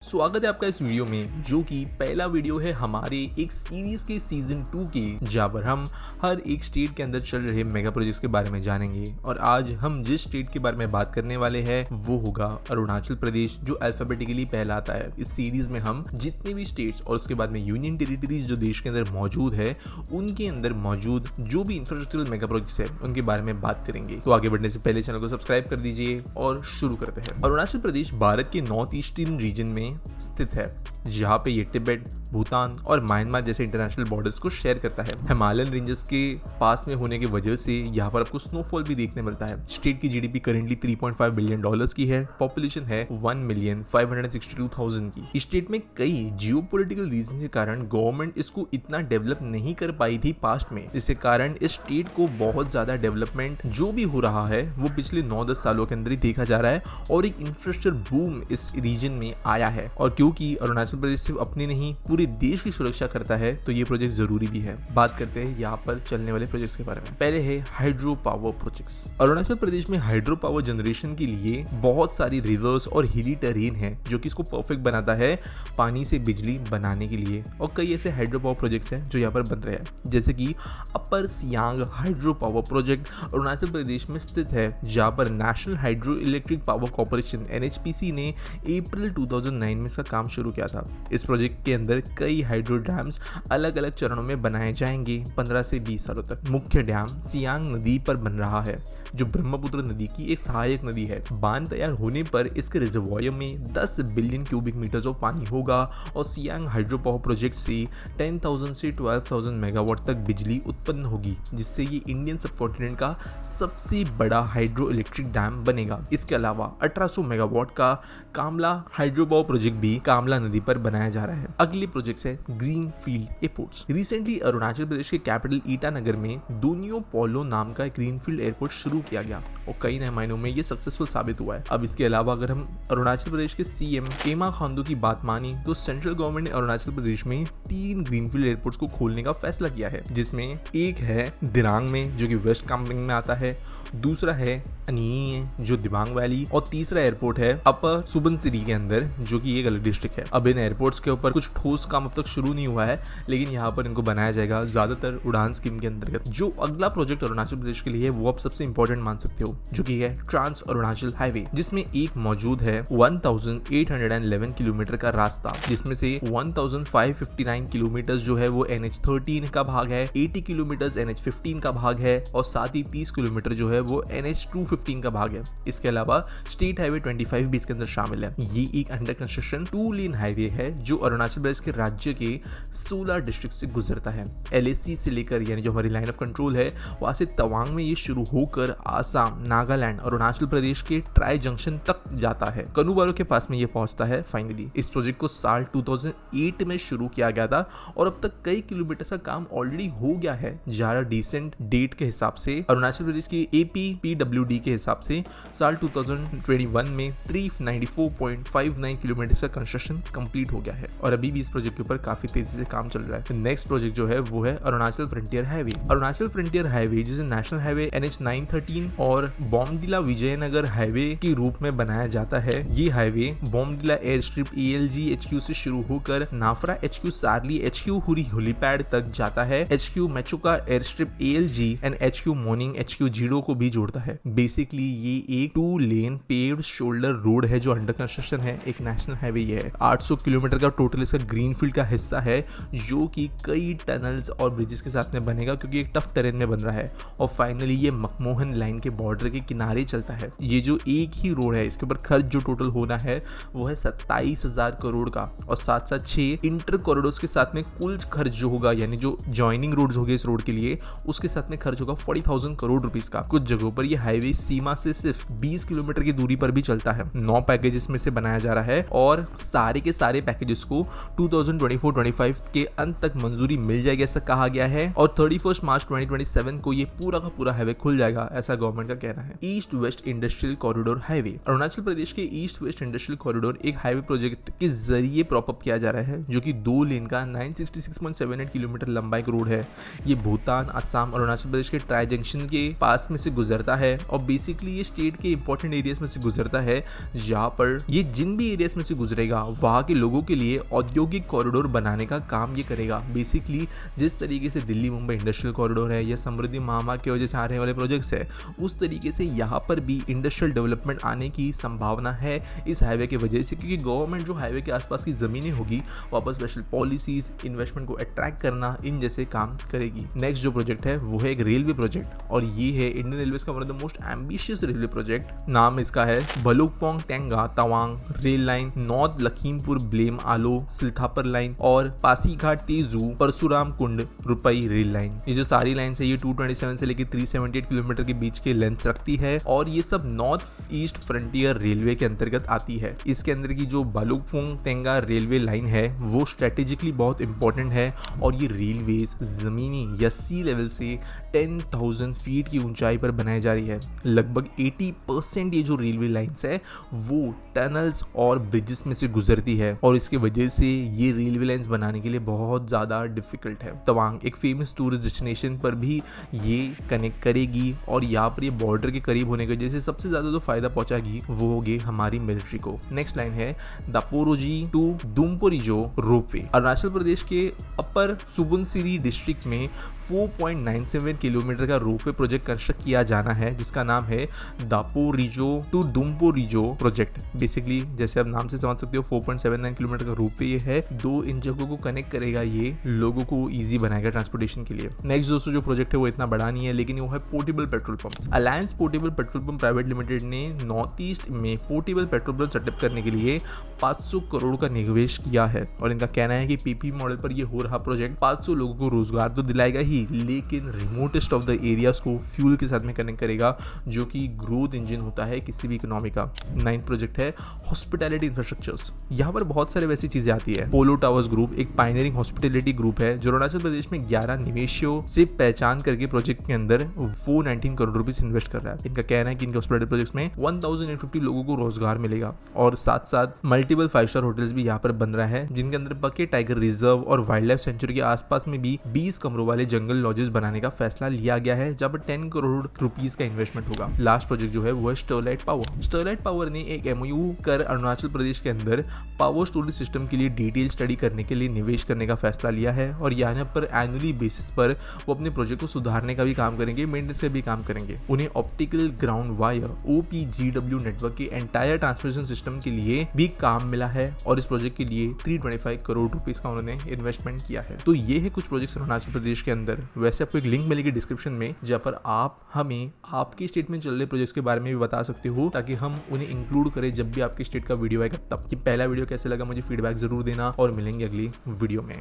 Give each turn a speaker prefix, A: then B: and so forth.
A: स्वागत है आपका इस वीडियो में, जो कि पहला वीडियो है हमारे एक सीरीज के सीजन 2 की, जहां पर हम हर एक स्टेट के अंदर चल रहे मेगा प्रोजेक्ट्स के बारे में जानेंगे। और आज हम जिस स्टेट के बारे में बात करने वाले हैं वो होगा अरुणाचल प्रदेश, जो अल्फाबेटिकली पहला आता है। इस सीरीज में हम जितने भी स्टेट्स और उसके बाद में यूनियन टेरिटरीज जो देश के अंदर मौजूद है, उनके अंदर मौजूद जो भी इंफ्रास्ट्रक्चरल मेगा प्रोजेक्ट्स है उनके बारे में बात करेंगे। तो आगे बढ़ने से पहले चैनल को सब्सक्राइब कर दीजिए और शुरू करते हैं। अरुणाचल प्रदेश भारत के नॉर्थ ईस्टर्न रीजन में स्थित है, जहाँ पे ये तिब्बत, भूटान और म्यांमार जैसे इंटरनेशनल बॉर्डर्स को शेयर करता है। हिमालयन रेंजेस के पास में होने की वजह से यहाँ पर आपको स्नोफॉल भी देखने मिलता है। स्टेट की जीडीपी करेंटली $3.5 बिलियन की है। पॉपुलेशन है 1,562,000 की। स्टेट में कई जियोपॉलिटिकल रीजन के कारण गवर्नमेंट इसको इतना डेवलप नहीं कर पाई थी पास्ट में, जिसके कारण इस स्टेट को बहुत ज्यादा डेवलपमेंट जो भी हो रहा है वो पिछले 9-10 सालों के अंदर ही देखा जा रहा है और एक इंफ्रास्ट्रक्चर बूम इस रीजन में आया है। और क्योंकि अरुणाचल प्रदेश सिर्फ अपनी नहीं पूरे देश की सुरक्षा करता है, तो ये प्रोजेक्ट जरूरी भी है। बात करते हैं यहाँ पर चलने वाले प्रोजेक्ट्स के बारे में। पहले है hydro power projects. Arunachal Pradesh में हाइड्रो पावर जनरेशन के लिए बहुत सारी रिवर्स और हिली टेरेन है, जो कि इसको परफेक्ट बनाता है पानी से बिजली बनाने के लिए। और कई ऐसे हाइड्रो पावर प्रोजेक्ट्स हैं जो यहाँ पर बन रहे हैं, जैसे कि upper Siang hydro power project Arunachal Pradesh में स्थित है, जहाँ पर national hydro electric power corporation NHPC ने अप्रैल 2009 में इसका काम शुरू किया था। इस प्रोजेक्ट के अंदर कई हाइड्रो डैम्स अलग अलग चरणों में बनाए जाएंगे 15 से 20 सालों तक। मुख्य डैम सियांग नदी पर बन रहा है, जो ब्रह्मपुत्र नदी की एक सहायक नदी है। बांध तैयार होने पर इसके रिजर्वॉयर में 10 बिलियन क्यूबिक मीटर्स ऑफ पानी होगा और सियांग हाइड्रो पावर प्रोजेक्ट से 10,000 से 12,000 मेगावाट तक बिजली उत्पन्न होगी, जिससे ये इंडियन सबकॉन्टिनेंट का सबसे बड़ा हाइड्रो इलेक्ट्रिक डैम बनेगा। इसके अलावा 1800 मेगावाट का कामला हाइड्रो पावर प्रोजेक्ट भी कामला नदी पर बनाया जा रहा है। अगले प्रोजेक्ट है green field airports. Recently Arunachal Pradesh के कैपिटल ईटानगर में दोनियो पोलो नाम का ग्रीन फील्ड एयरपोर्ट शुरू किया गया और कई नए महीनों में ये सक्सेसफुल साबित हुआ है। अब इसके अलावा अगर हम अरुणाचल प्रदेश के CM पेमा खांडू की बात मानी, तो सेंट्रल गवर्नमेंट ने अरुणाचल प्रदेश में 3 ग्रीनफील्ड एयरपोर्ट्स को खोलने का फैसला किया है, जिसमें एक है दिरांग में, जो कि वेस्ट कामेंग में आता है, दूसरा है अनी जो दिबांग वैली, और तीसरा एयरपोर्ट है अपर सुबनसिरी के अंदर, जो कि एक अलग डिस्ट्रिक्ट है। अब इन एयरपोर्ट्स के ऊपर कुछ ठोस काम अब तक शुरू नहीं हुआ है, लेकिन यहाँ पर इनको बनाया जाएगा ज्यादातर उड़ान स्कीम के अंतर्गत। जो अगला प्रोजेक्ट अरुणाचल प्रदेश के लिए है वो आप सबसे इंपॉर्टेंट मान सकते हो, जो कि है ट्रांस अरुणाचल हाईवे, जिसमें एक मौजूद है 1811 किलोमीटर का रास्ता, जिसमें से 1559 किलोमीटर जो है वो NH13 का भाग है, 80 किलोमीटर NH15 का भाग है और साथ ही 30 किलोमीटर जो है वो NH215 का भाग है। इसके अलावा स्टेट हाईवे 25 भी इसके अंदर शामिल है। ये एक अंडर कंस्ट्रक्शन 2 लेन हाईवे है, जो अरुणाचल प्रदेश के राज्य के 16 डिस्ट्रिक्ट से गुजरता है। LAC से लेकर, यानी जो हमारी लाइन ऑफ कंट्रोल है, वहां से तवांग में ये शुरू होकर आसाम, नागालैंड, अरुणाचल प्रदेश के ट्राई जंक्शन तक जाता है। कनुबारो के पास में ये पहुंचता है फाइनली। इस प्रोजेक्ट को साल 2008 में शुरू किया गया था और अब तक कई किलोमीटर का काम ऑलरेडी हो गया है। जरा डिसेंट डेट के हिसाब से अरुणाचल प्रदेश की APPWD के हिसाब से साल 2021 में 394.59 किलोमीटर का कंस्ट्रक्शन कंप्लीट हो गया है और अभी भी इस प्रोजेक्ट के ऊपर काफी तेजी से काम चल रहा है। नेक्स्ट प्रोजेक्ट जो है वो है Arunachal frontier highway. Arunachal frontier highway, जिसे नेशनल हाईवे NH913 और बोमडिला विजयनगर हाईवे के रूप में बनाया जाता है। ये highway Bomdila air strip ALG HQ से शुरू होकर नाफरा HQ, सारली HQ, हुरी हेलीपैड तक जाता है। HQ Mechuka air strip ALG and HQ morning HQ zero को भी जोड़ता है। बेसिकली ये एक 2 लेन पेव्ड शोल्डर रोड है जो अंडर कंस्ट्रक्शन है। एक नेशनल हाईवे ये है। 800 किलोमीटर का टोटल इसका ग्रीनफील्ड का हिस्सा है, जो कि कई टनल्स और ब्रिजेस के साथ में बनेगा, क्योंकि एक टफ टेरेन में बन रहा है। और फाइनली ये मकमोहन लाइन के बॉर्डर के किनारे चलता है। ये जो एक ही रोड है, इसके ऊपर खर्च जो टोटल होना है वो है 27,000 करोड़ का, और साथ साथ 6 इंटर कॉरिडोर्स के साथ में कुल खर्च जो होगा, यानी जो ज्वाइनिंग रोड्स होंगे इस रोड के लिए, उसके साथ में खर्च होगा 40,000 करोड़ रुपीस का। कुछ जगहों पर यह हाईवे सीमा से सिर्फ 20 किलोमीटर की दूरी पर भी चलता है। 9 पैकेजेस में से बनाया जा रहा है और सारे के सारे पैकेजेस को 2024-25 के अंत तक मंजूरी मिल जाएगी, ऐसा कहा गया है। और 31 मार्च 2027 को ये पूरा का पूरा हाईवे खुल जाएगा, ऐसा गवर्नमेंट का कहना है। East west industrial corridor highway. Arunachal Pradesh के ईस्ट वेस्ट इंडस्ट्रियल कॉरिडोर एक हाईवे प्रोजेक्ट के जरिए प्रॉपअप किया जा रहा है, जो कि 2 लेन का 966.78 किलोमीटर लंबा एक रोड है। ये भूटान, असम, अरुणाचल प्रदेश के ट्राई जंक्शन के पास में से गुजरता है और बेसिकली ये स्टेट के इंपॉर्टेंट एरियाज में से गुजरता है, जहाँ पर ये जिन भी एरियाज में से गुजरेगा वहाँ के लोगों के लिए औद्योगिक कॉरिडोर बनाने का काम ये करेगा। बेसिकली जिस तरीके से दिल्ली मुंबई इंडस्ट्रियल कॉरिडोर है या समृद्धि महामार्ग की वजह से आने वाले प्रोजेक्ट्स है, उस तरीके से यहाँ पर भी इंडस्ट्रियल डेवलपमेंट आने की संभावना है इस हाईवे की वजह से, क्योंकि गवर्नमेंट जो हाईवे के आसपास की ज़मीनें होगी वहाँ पर स्पेशल पॉलिसीज, इन्वेस्टमेंट को अट्रैक्ट करना, इन जैसे काम करेगी। नेक्स्ट जो प्रोजेक्ट है वो है एक रेलवे प्रोजेक्ट और ये है इंडियन रेलवेज का one of the most ambitious railway project. नाम इसका है Bhalukpong Tenga Tawang rail line, north Lakhimpur Bame Aalo Silapathar line और पासीघाट तेजू परशुराम कुंड रुपई रेल लाइन। ये जो सारी लाइन है ये 227 से लेकर 378 किलोमीटर के बीच के लेंथ रखती है और ये सब नॉर्थ ईस्ट फ्रंटियर रेलवे के अंतर्गत आती है। इसके अंदर की जो भालुकपोंग टेंगा रेलवे लाइन है वो स्ट्रेटेजिकली बहुत इंपॉर्टेंट है और ये रेलवेज जमीनी या सी लेवल से 10,000 फीट की ऊंचाई पर बनाई जा रही है। लगभग 80% ये जो रेलवे लाइंस है वो टनल्स और ब्रिजेस में से गुजरती है और इसकी वजह से ये रेलवे लाइंस बनाने के लिए बहुत ज़्यादा डिफिकल्ट है। तवांग एक फेमस टूरिस्ट डेस्टिनेशन पर भी ये कनेक्ट करेगी और यहाँ पर ये बॉर्डर के करीब होने की वजह से सबसे ज़्यादा जो फायदा पहुंचाएगी वो होगी हमारी मिलिट्री को। नेक्स्ट लाइन है दापोरिजो टू दुम्पोरिजो रोपवे। अरुणाचल प्रदेश के अपर सुबनसिरी डिस्ट्रिक्ट में 4.97 किलोमीटर का रोपवे प्रोजेक्ट कंस्ट्रक्ट किया जाना है जिसका नाम है Daporijo to Dumporijo project. Basically जैसे आप नाम से समझ सकते हो 4.79 किलोमीटर का रोपवे ये है, दो इन जगहों को कनेक्ट करेगा, ये लोगों को इजी बनाएगा ट्रांसपोर्टेशन के लिए। नेक्स्ट दोस्तों जो प्रोजेक्ट है वो इतना बड़ा नहीं है लेकिन वो है portable petrol pump. Alliance portable petrol pump private limited ने नॉर्थ ईस्ट में पोर्टेबल पेट्रोल पंप सेटअप करने के लिए 500 करोड़ का निवेश किया है और इनका कहना है कि पीपी मॉडल पर ये हो रहा प्रोजेक्ट 500 लोगों को रोजगार तो दिलाएगा ही लेकिन रिमोटेस्ट ऑफ द एरियाज को फ्यूल के साथ में कनेक्ट करेगा जो कि ग्रोथ इंजन होता है किसी भी इकोनॉमी का। 9th प्रोजेक्ट है हॉस्पिटैलिटी इंफ्रास्ट्रक्चर्स। यहाँ पर बहुत सारे वैसी चीजें आती है। पोलो टावर्स ग्रुप एक पायनियरिंग हॉस्पिटैलिटी ग्रुप है जो अरुणाचल प्रदेश में 11 निवेशों से पहचान करके प्रोजेक्ट के अंदर 419 करोड़ रुपीस इन्वेस्ट कर रहा है। इनका कहना है कि इनके हॉस्पिटैलिटी प्रोजेक्ट में 1850 लोगों को रोजगार मिलेगा और साथ साथ मल्टीपल 5-स्टार होटल्स भी यहाँ पर बन रहा है जिनके अंदर बके टाइगर रिजर्व और वाइल्ड लाइफ सेंचुरी के आसपास में भी 20 कमरों वाले जंगल लॉजेस बनाने का फैसला लिया गया है जहाँ पर 10 करोड़ रुपीस का इन्वेस्टमेंट होगा। लास्ट प्रोजेक्ट जो है वो है स्टरलाइट पावर। स्टरलाइट पावर ने एक MOU कर अरुणाचल प्रदेश के अंदर पावर स्टोरेज सिस्टम के लिए डिटेल स्टडी करने के लिए निवेश करने का फैसला लिया है और यहाँ पर एनुअली बेसिस पर वो अपने प्रोजेक्ट को सुधारने का भी काम करेंगे, मेंटेनेंस से भी काम करेंगे। उन्हें optical ground wire OPGW network के एंटायर ट्रांसमिशन सिस्टम के लिए भी काम मिला है और इस प्रोजेक्ट के लिए 325 करोड़ रुपीस का उन्होंने इन्वेस्टमेंट किया है। तो ये है कुछ प्रोजेक्ट्स अरुणाचल प्रदेश के अंदर। वैसे आपको एक लिंक मिलेगी डिस्क्रिप्शन में जहाँ पर आप हमें आपके स्टेट में चल रहे प्रोजेक्ट्स के बारे में भी बता सकते हो ताकि हम उन्हें इंक्लूड करें जब भी आपके स्टेट का वीडियो आएगा तब। कि पहला वीडियो कैसे लगा मुझे फीडबैक जरूर देना और मिलेंगे अगली वीडियो में।